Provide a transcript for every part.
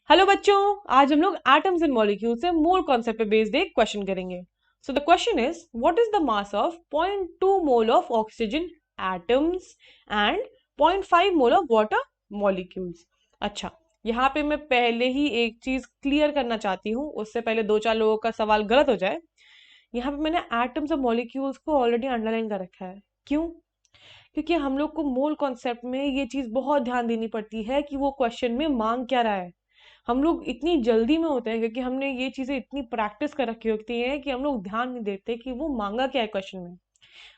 Hello बच्चों, आज हम लोग एटम्स एंड मॉलिक्यूल से मोल कॉन्सेप्ट पे बेस्ड एक क्वेश्चन करेंगे। So the question is what is the mass of 0.2 mole of oxygen atoms and 0.5 mole of water molecules. अच्छा, यहाँ पे मैं पहले ही एक चीज क्लियर करना चाहती हूँ, उससे पहले दो चार लोगों का सवाल गलत हो जाए। यहाँ पे मैंने एटम्स और मॉलिक्यूल्स को ऑलरेडी अंडरलाइन कर रखा है। क्यों? क्योंकि हम लोग को मोल कॉन्सेप्ट में ये चीज बहुत ध्यान देनी पड़ती है कि वो क्वेश्चन में मांग क्या रहा है। हम लोग इतनी जल्दी में होते हैं क्योंकि हमने ये चीजें इतनी प्रैक्टिस कर रखी होती है कि हम लोग ध्यान नहीं देते कि वो मांगा क्या है क्वेश्चन में।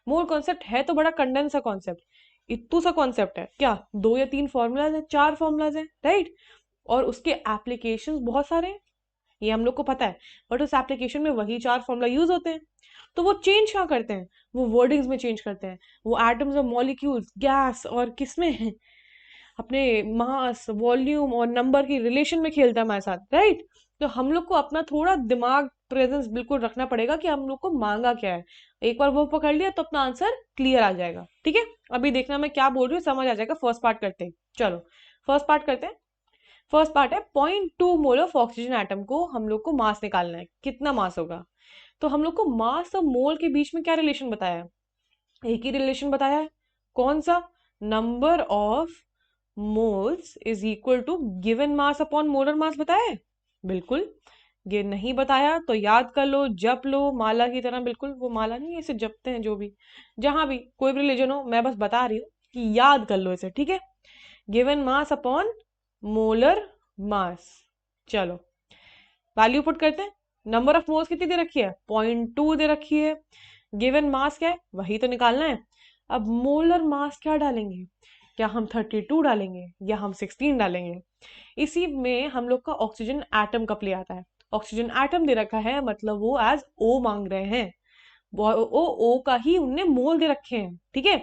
मोल कॉन्सेप्ट है तो बड़ा कंडेंस सा कॉन्सेप्ट, इतू सा कॉन्सेप्ट है क्या, दो या तीन फॉर्मूलाज है, चार फॉर्मूलाज है, राइट। और उसके एप्लीकेशंस बहुत सारे हैं, ये हम लोग को पता है। बट उस एप्लीकेशन में वही चार फॉर्मूला यूज होते हैं। तो वो चेंज क्या करते हैं, वो वर्डिंग्स में चेंज करते हैं। वो एटम्स और मॉलिक्यूल्स, गैस और किसमें है, अपने मास, वॉल्यूम और नंबर की रिलेशन में खेलता है हमारे साथ, राइट। तो हम लोग को अपना थोड़ा दिमाग प्रेजेंस बिल्कुल रखना पड़ेगा कि हम लोग को मांगा क्या है। एक बार वो पकड़ लिया तो अपना आंसर क्लियर आ जाएगा। ठीक है, अभी देखना मैं क्या बोल रही हूँ, समझ आ जाएगा। फर्स्ट पार्ट करते हैं, चलो फर्स्ट पार्ट करते हैं। फर्स्ट पार्ट है 0.2 मोल ऑफ ऑक्सीजन एटम को हम लोग को मास निकालना है, कितना मास होगा। तो हम लोग को मास और मोल के बीच में क्या रिलेशन बताया है, एक ही रिलेशन बताया है। कौन सा? Number of moles is equal to given mass upon molar mass बताया है? बिल्कुल। ये नहीं बताया तो याद कर लो, जप लो माला की तरह। बिल्कुल, वो माला नहीं, इसे जपते हैं जो भी, जहां भी कोई भी रिलीजन हो, मैं बस बता रही हूँ कि याद कर लो इसे। ठीक है, गिवन मास अपॉन मोलर मास। चलो वैल्यू पुट करते हैं। नंबर ऑफ मोल्स कितनी दे रखी है? 0.2 दे रखी है। गिवन मास क्या है, वही तो निकालना है। अब मोलर मास क्या डालेंगे, क्या हम 32 डालेंगे या हम 16 डालेंगे? इसी में हम लोग का ऑक्सीजन एटम का प्ले आता है। ऑक्सीजन एटम दे रखा है, मतलब वो एज ओ मांग रहे हैं। ओ का ही उनने मोल दे रखे हैं। ठीक है,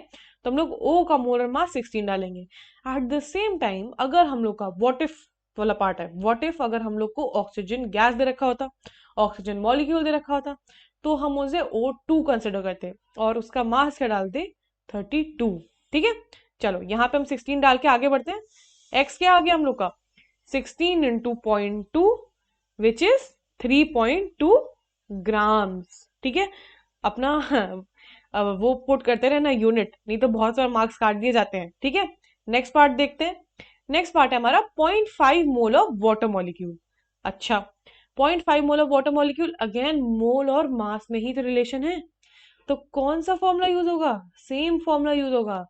तो हम लोग ओ का मोलर मास 16 डालेंगे। एट द सेम टाइम अगर हम लोग का व्हाट इफ वाला पार्ट है, व्हाट इफ अगर हम लोग को ऑक्सीजन गैस दे रखा होता, ऑक्सीजन मॉलिक्यूल दे रखा होता, तो हम उसे O2 कंसिडर करते और उसका मास क्या डालते? 32। ठीक है, चलो यहाँ पे हम 16 डाल के आगे बढ़ते हैं। एक्स क्या आ गया हम लोग का? 16 इंटू 0.2 विच इज 3.2 ग्राम्स। ठीक है, अपना अब वो पुट करते रहना यूनिट, नहीं तो बहुत सारे मार्क्स काट दिए जाते हैं। ठीक है, नेक्स्ट पार्ट देखते हैं। नेक्स्ट पार्ट है हमारा 0.5 मोल ऑफ वाटर मॉलिक्यूल। अच्छा, 0.5 mole of water molecule, again mole और मास में ही तो रिलेशन है। तो कौन सा फॉर्मूला यूज होगा? सेम फॉर्मूला यूज होगा।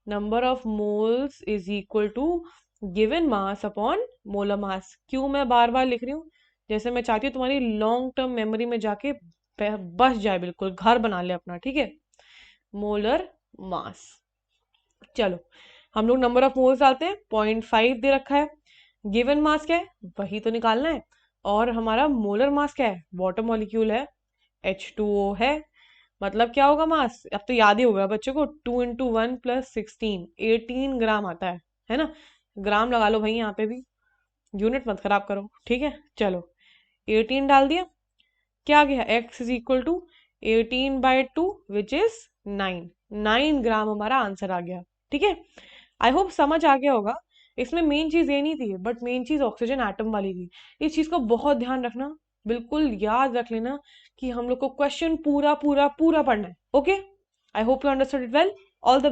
Number of moles is equal to given mass upon molar mass. क्यों मैं बार बार लिख रही हूँ? जैसे मैं चाहती हूँ तुम्हारी लॉन्ग टर्म मेमोरी में जाके बस जाए, बिल्कुल घर बना ले अपना। ठीक है, मोलर मास। चलो हम लोग नंबर ऑफ मोल्स डालते हैं, 0.5 दे रखा है। गिवन मास क्या है, वही तो निकालना है। और हमारा मोलर मास क्या है? वाटर मॉलिक्यूल है, H2O है। मतलब क्या होगा मास, अब तो याद ही होगा बच्चों को, 2 × 1 + 16, 18 ग्राम आता है ना। ग्राम लगा लो भाई यहाँ पे भी, यूनिट मत खराब करो। ठीक है, चलो 18 डाल दिया। क्या आ गया? x is equal to 18/2 which is 9। 9 gram हमारा आंसर आ गया। ठीक है, आई होप समझ आ गया होगा। इसमें मेन चीज ये नहीं थी, बट मेन चीज ऑक्सीजन एटम वाली थी। इस चीज को बहुत ध्यान रखना, बिल्कुल याद रख लेना कि हम लोग को क्वेश्चन पूरा पूरा पूरा पढ़ना है। Okay, I hope you understood it well. All the